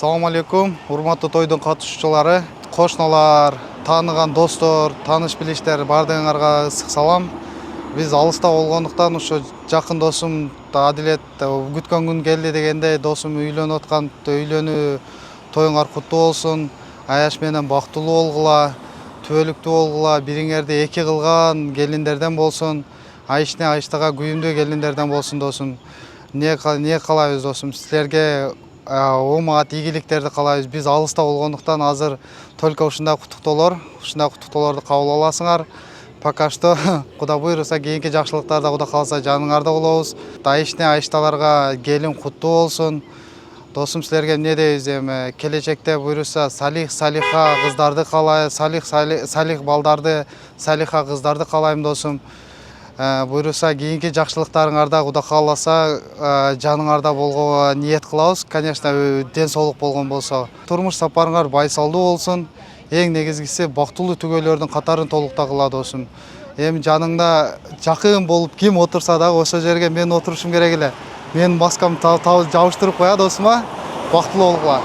Assalamu алейкум, урматтуу тойдун катышуучулары, кошуналар, тааныган достор, тааныш билиштер баардыгыңарга ысык салам. Биз алыста болгондуктан ушу жакын досум Адилет күткөн күн келди дегенде досум үйлөнүп аткан, үйлөнүү тоюңар куттуу болсун. Аяш менен бактылуу болгула, түбөлүктүү болгула, бириңерди эки кылган келиндерден болсун. Айышне айыштага күйүмдүү келиндерден болсун досум. Не каалайбыз досум, силерге оомат ийгиликтерди каалайбыз. Биз алыста болгондуктан азыр только ушундай куттуктоолорду кабыл аласыңар. Пока что Куда буйруса кийинки жакшылыктарда Куда кааласа жаныңарда болобуз. Айышне айышталарга келин куттуу болсун. Досум, силерге эмне дейбиз эми, келечекте буйруса салиха кыздарды каалайм, салих балдарды, салиха кыздарды каалайм досум. Буйруса кийинки жакшылыктарыңарда Куда кааласа жаныңарда болгонго ниет кылабыз. Конечно, ден соолук болгон болсо. Турмуш сапарыңар байсалдуу болсун. Эң негизгиси бактылуу түгөйлөрдүн катарын толуктагыла досум. Эми жаныңда жакын болуп ким отурса дагы ошол жерге мен отурушум керек эле. Менин маскамды жабыштырып коя досума. Бактылуу болгула.